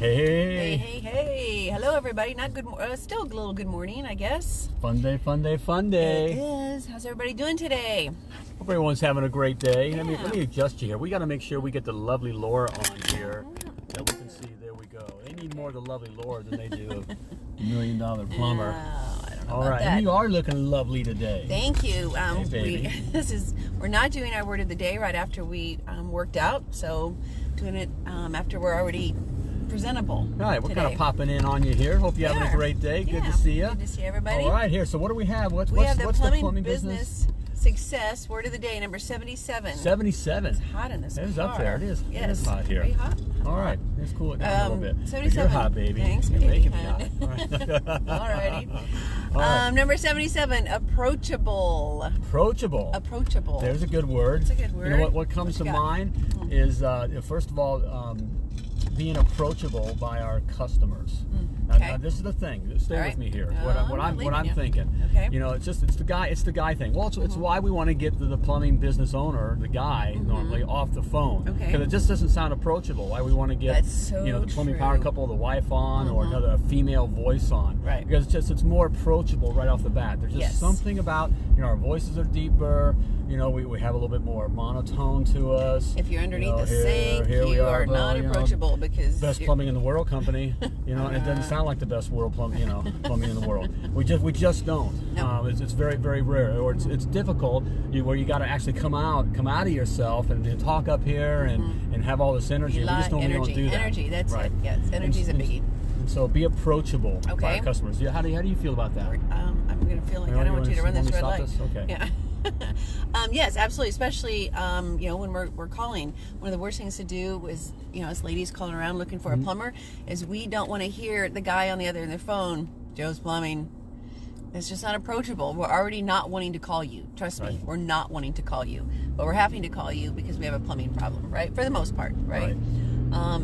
Hey. Hey. Hello, everybody. Not good. Still a little good morning, I guess. Fun day. It is. How's everybody doing today? Hope everyone's having a great day. Yeah. Let me adjust you here. We got to make sure we get the lovely Laura on here that we can see. There we go. They need more of the lovely Laura than they do of $1 Million Plumber. I don't know All about right, that. and you are looking lovely today. Thank you. Hey, baby. We're not doing our word of the day right after we worked out, so doing it after we're already presentable. All right, we're today. kind of popping in on you here. Hope you're having a great day. Good to see you. Good to see everybody. All right, here. So what do we have? What's we have the the plumbing business? Success word of the day, number 77. 77. It's hot in this car. It is up there. It is. Yes. It is hot here. Very hot. All right, let's cool it down a little bit. 77. You're hot, baby. Thanks, You're baby. making me hot. All right. All righty. All right. Number 77, approachable. Approachable. There's a good word. It's a good word. You know what comes to mind is, first of all, being approachable by our customers. Okay. Now, this is the thing. Stay with me here. What I'm thinking. Okay. You know, it's the guy thing. Well, it's why we want to get the plumbing business owner, the guy normally, off the phone. Okay. Because it just doesn't sound approachable. Why we want to get the plumbing power couple, the wife on, or another female voice on. Right. Because it's more approachable right off the bat. There's just something about, our voices are deeper. We have a little bit more monotone to us. If you're underneath the sink, you are not approachable because best plumbing in the world company, and it doesn't sound like the best plumbing in the world. We just don't. No. It's very, very rare, or it's difficult where you got to actually come out of yourself and talk up here and have all this energy. We just don't do that. Energy, that's right. it. Yes, energy's a biggie. And so be approachable by our customers. How do you feel about that? I'm going to feel like I don't want you to run this red light. Okay. Yeah. Yes, absolutely. Especially, when we're calling, one of the worst things to do is, as ladies calling around looking for a plumber, is we don't want to hear the guy on the other end of the phone, Joe's Plumbing. It's just not approachable. We're already not wanting to call you. Trust me, we're not wanting to call you. But we're having to call you because we have a plumbing problem, right? For the most part, right?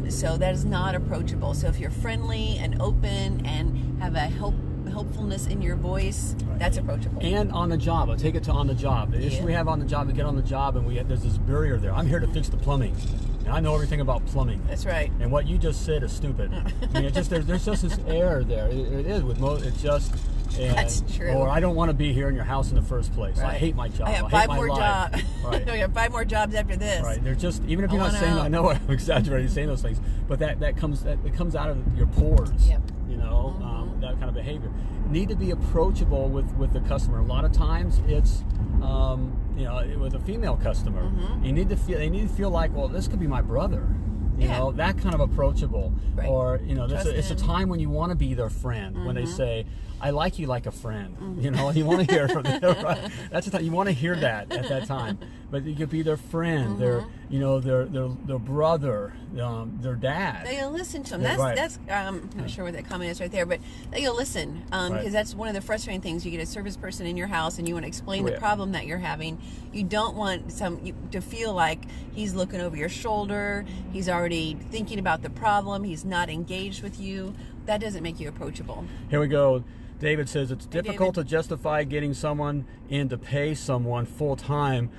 So that is not approachable. So if you're friendly and open and have a helpfulness in your voice, that's approachable. And on the job, I'll take it to on the job. The issue we have on the job, we get on the job and there's this barrier there. I'm here to fix the plumbing, and I know everything about plumbing. That's right. And what you just said is stupid. I mean, there's just this air there. It is with most. It's just. That's true. Or I don't want to be here in your house in the first place. Right. I hate my job. I have five more jobs. Right. No, you have 5 more jobs after this. Right. They're just, even if you're not saying, I know I'm exaggerating saying those things, but it comes out of your pores. Yep. That kind of behavior. Need to be approachable with the customer. A lot of times it's with a female customer. They need to feel like, well, this could be my brother. That kind of approachable. Right. Or, it's a time when you want to be their friend. When they say, I like you like a friend. And you want to hear from them. Right? That's the time you want to hear that at that time. But you could be their friend, their brother, their dad. That you'll listen to them. That's I'm not sure what that comment is right there, but that you'll listen because that's one of the frustrating things. You get a service person in your house and you want to explain the problem that you're having. You don't want to feel like he's looking over your shoulder. He's already thinking about the problem. He's not engaged with you. That doesn't make you approachable. Here we go. David says it's difficult to justify getting someone in to pay someone full time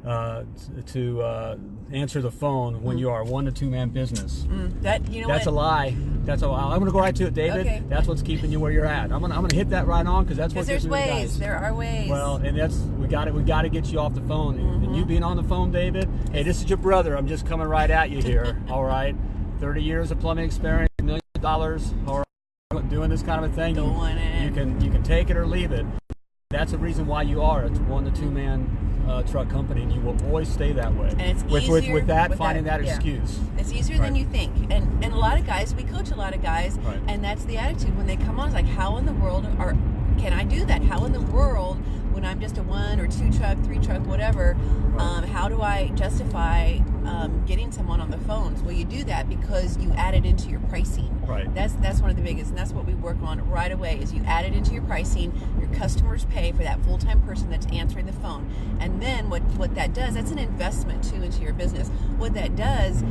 to answer the phone when you are a 1 to 2 man business. That's a lie. That's a lie. I'm going to go right to it, David. Okay. That's what's keeping you where you're at. I'm going to hit that right on because that's what there's gets ways. Guys. There are ways. Well, and we got to get you off the phone. And you being on the phone, David. Hey, this is your brother. I'm just coming right at you here. All right. 30 years of plumbing experience, $1 million. All right. Doing this kind of a thing. You can take it or leave it. That's the reason why you are a 1 to 2 man truck company, and you will always stay that way. And it's easier with that excuse. It's easier than you think. And a lot of guys, we coach a lot of guys, and that's the attitude when they come on. It's like, how in the world can I do that? How in the world, when I'm just a 1 or 2 truck, 3 truck, whatever, how do I justify getting someone on the phones? Well, you do that because you add it into your pricing. Right. That's one of the biggest, and that's what we work on right away. Is you add it into your pricing. Your customers pay for that full-time person that's answering the phone, and then what that does, that's an investment too into your business. What that does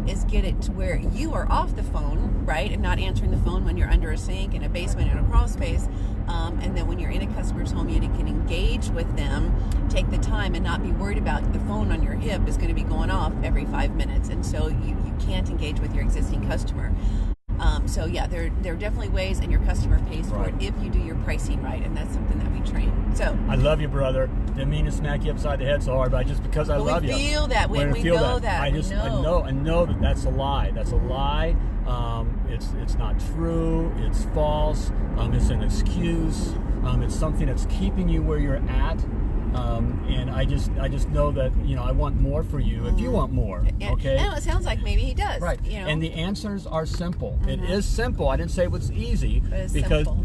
is get it to where you are off the phone, right, and not answering the phone when you're under a sink in a basement in a crawl space. And then when you're in a customer's home, you can engage with them, take the time, and not be worried about the phone on your hip is going to be going off every 5 minutes. And so you can't engage with your existing customer. So yeah, there are definitely ways, and your customer pays for it if you do your pricing right, and that's something that we train. So I love you, brother. Didn't mean to smack you upside the head so hard, but just because I love you. We feel that. We know that. I know that that's a lie. That's a lie. It's not true. It's false. It's an excuse. It's something that's keeping you where you're at. And I just know that, you know, I want more for you if you want more. Okay. And it sounds like maybe he does. Right. You know? And the answers are simple. It is simple. I didn't say it was easy, because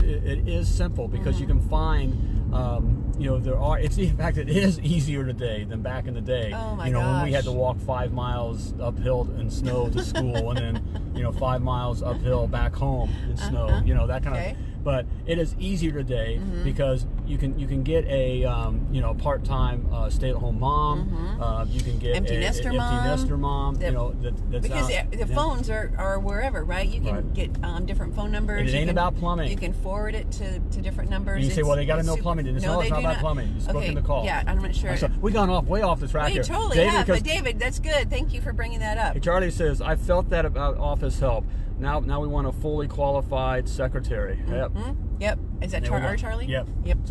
it is simple, because you can find, you know, in fact, it is easier today than back in the day. Oh my You know, when we had gosh. to walk 5 miles uphill in snow to school, and then, you know, 5 miles uphill back home in snow. You know, that kind of. But it is easier today because you can get a you know, part-time stay-at-home mom. You can get empty nester mom. You know, that's because out. the phones are wherever, right? You can get different phone numbers. And it ain't about plumbing. You can forward it to different numbers. And you say, well, they got to know plumbing. It's not about plumbing. You're booking the call. Yeah, I'm not sure. We've gone way off the track here. We totally have, but David, that's good. Thank you for bringing that up. Hey, Charlie says, I felt that about office help. Now we want a fully qualified secretary. Yep. Is that our Charlie? Yep.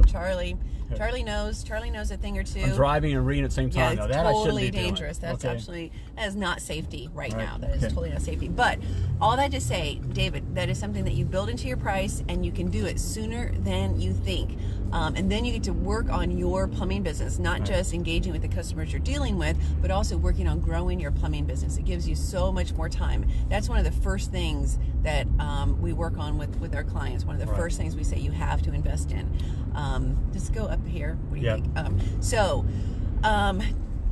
Charlie. Charlie knows a thing or two. I'm driving and reading at the same time. Yeah, it's totally dangerous. That's absolutely, that is not safety right now. That is totally not safety. But all that to say, David, that is something that you build into your price, and you can do it sooner than you think. And then you get to work on your plumbing business, not just engaging with the customers you're dealing with, but also working on growing your plumbing business. It gives you so much more time. That's one of the first things that we work on with our clients. One of the first things we say you have to invest in. Just go up here. What do you think?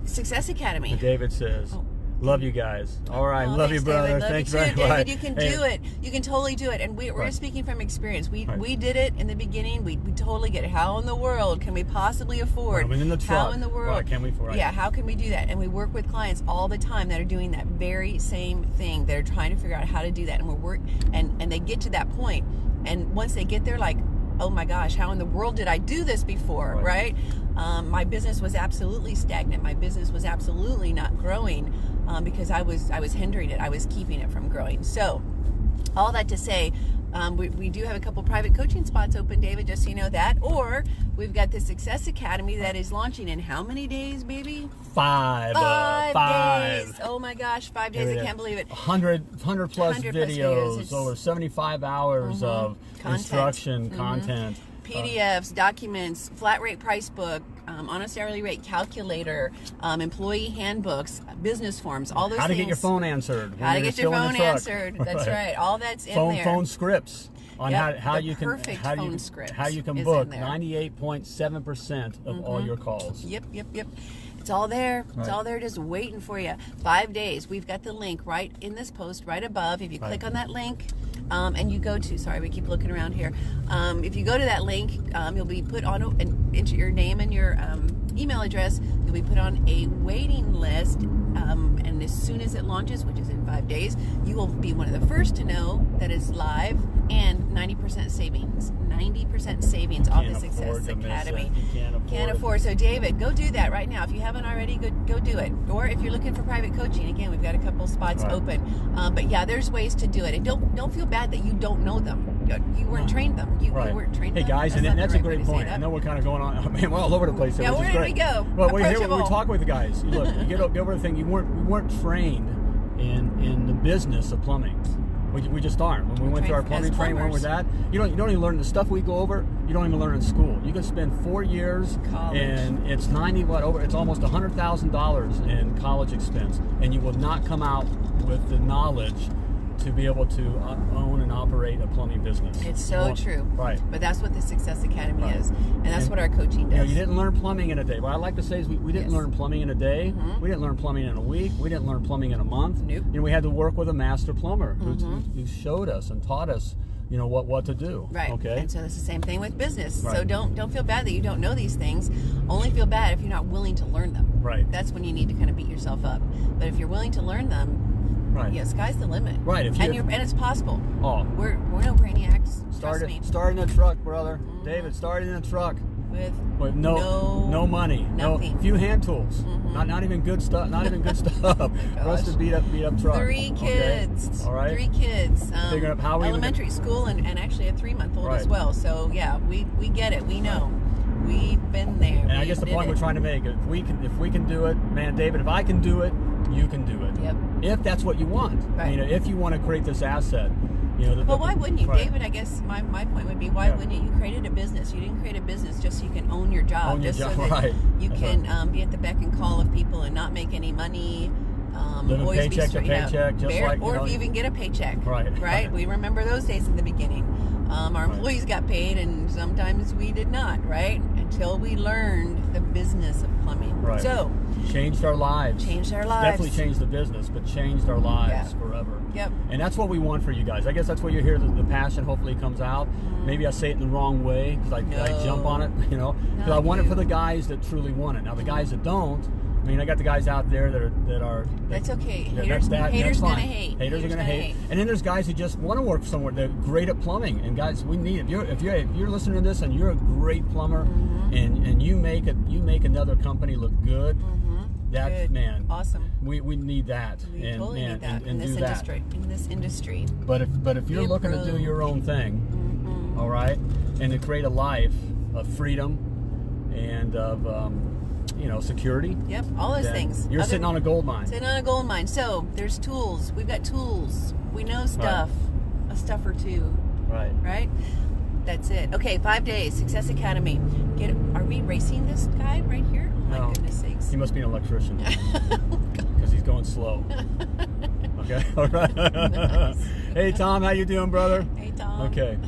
Success Academy. And David says, love you guys. All right. Love you, brother. Thanks very much. David, you can do it. You can totally do it. And we're speaking from experience. We did it in the beginning. We totally get it. How in the world can we possibly afford? In the truck. How in the world can we afford? Yeah, how can we do that? And we work with clients all the time that are doing that very same thing. They're trying to figure out how to do that. And they get to that point. And once they get there, like, oh my gosh, how in the world did I do this before, right? My business was absolutely stagnant. My business was absolutely not growing because I was hindering it. I was keeping it from growing. So all that to say, we do have a couple private coaching spots open, David, just so you know that. Or we've got the Success Academy that is launching in how many days, baby? 5 days. Oh my gosh, 5 days. I can't believe it. 100 plus videos, over 75 hours of instruction, content. PDFs, documents, flat rate price book, honest hourly rate calculator, employee handbooks, business forms, all those things. How to get your phone answered. How to get your phone answered. That's right. All that's in there. Phone scripts on how you can book 98.7% of all your calls. Yep. It's all there. It's all there just waiting for you. 5 days. We've got the link right in this post right above. If you click on that link and you go to, sorry, we keep looking around here. If you go to that link, you'll be put on, and enter your name and your email address. You'll be put on a waiting list. And as soon as it launches, which is in 5 days, you will be one of the first to know that it's live, and 90% savings. 90% savings off the Success Academy. Can't afford. So David, go do that right now. If you haven't already, go do it. Or if you're looking for private coaching, again, we've got a couple spots open. But yeah, there's ways to do it. And don't feel bad that you don't know them. You weren't trained them. You weren't trained them. Hey guys, and that's a great point. I know we're kind of going on. Man, we're all over the place. Yeah, where did we go? Well, we're talking with the guys. Look, you get over the thing. We weren't trained in the business of plumbing. We just aren't. When we went through our plumbing training, went with that. You don't even learn the stuff we go over. You don't even learn in school. You can spend 4 years, and it's it's almost $100,000 in college expense, and you will not come out with the knowledge to be able to own and operate a plumbing business. It's so true. Right. But that's what the Success Academy is. And that's what our coaching does. You know, you didn't learn plumbing in a day. What I like to say is we didn't learn plumbing in a day. We didn't learn plumbing in a week. We didn't learn plumbing in a month. Nope. You know, we had to work with a master plumber who showed us and taught us, you know, what to do. Right. Okay. And so it's the same thing with business. Right. So don't feel bad that you don't know these things. Only feel bad if you're not willing to learn them. Right. That's when you need to kind of beat yourself up. But if you're willing to learn them, yeah, sky's the limit. Right. And it's possible. Oh. We're no brainiacs. Start in the truck, brother. David, start in the truck. with no money, nothing. Few hand tools, not even good stuff, Rusted beat up truck. 3 kids, okay. All right, 3 kids, figuring out how we elementary school and actually a 3-month-old as well. So yeah, we get it, we know, we've been there. And I guess the point we're trying to make, if we can do it, man, David, if I can do it, you can do it. Yep. If that's what you want, right. If you want to create this asset. But why wouldn't you, right. David? I guess my point would be, why wouldn't you? You created a business. You didn't create a business just so you can own your job. So that right. you can be at the beck and call of people and not make any money. Living paycheck to paycheck, or if you even get a paycheck. Right. Right? We remember those days in the beginning. Our employees got paid, and sometimes we did not, right? Until we learned the business of plumbing. Right. So, changed our lives. Definitely changed the business, but changed our lives forever. Yep. And that's what we want for you guys. I guess that's what you hear. The passion hopefully comes out. Maybe I say it in the wrong way because I jump on it, because I want it for the guys that truly want it. Now the guys that don't, I got the guys out there that are. That's okay. Haters gonna hate. Haters are gonna hate. And then there's guys who just want to work somewhere. They're great at plumbing. And guys, we need if you're listening to this and you're a great plumber, and you make another company look good. That's man, awesome. We need that. We totally need that in this industry. In this industry. But if you're looking to do your own thing, all right, and to create a life of freedom and of security. Yep, all those things. You're sitting on a gold mine. Sitting on a gold mine. So there's tools. We've got tools. We know stuff. Right. A stuff or two. Right. Right. That's it. Okay, 5 days. Success Academy. Are we racing this guy right here? Oh my goodness sakes. He must be an electrician. Because he's going slow. Okay. All right. Nice. Hey Tom, how you doing, brother? Hey Tom. Okay.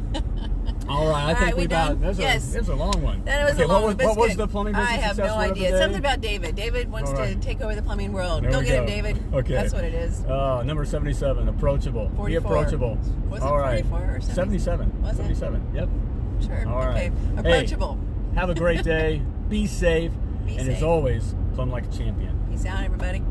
All right, I think we got this is a long one. That was a long one. What was the plumbing business? I have no idea. Something about David. David wants to take over the plumbing world. Go get him, David. Okay. That's what it is. Number 77, approachable. 44. Be approachable. Was it 44 or 77? Was it? 77. Yep. Sure. All right. Okay. Approachable. Hey, have a great day. Be safe. Be safe. And as always, plumb like a champion. Peace out, everybody.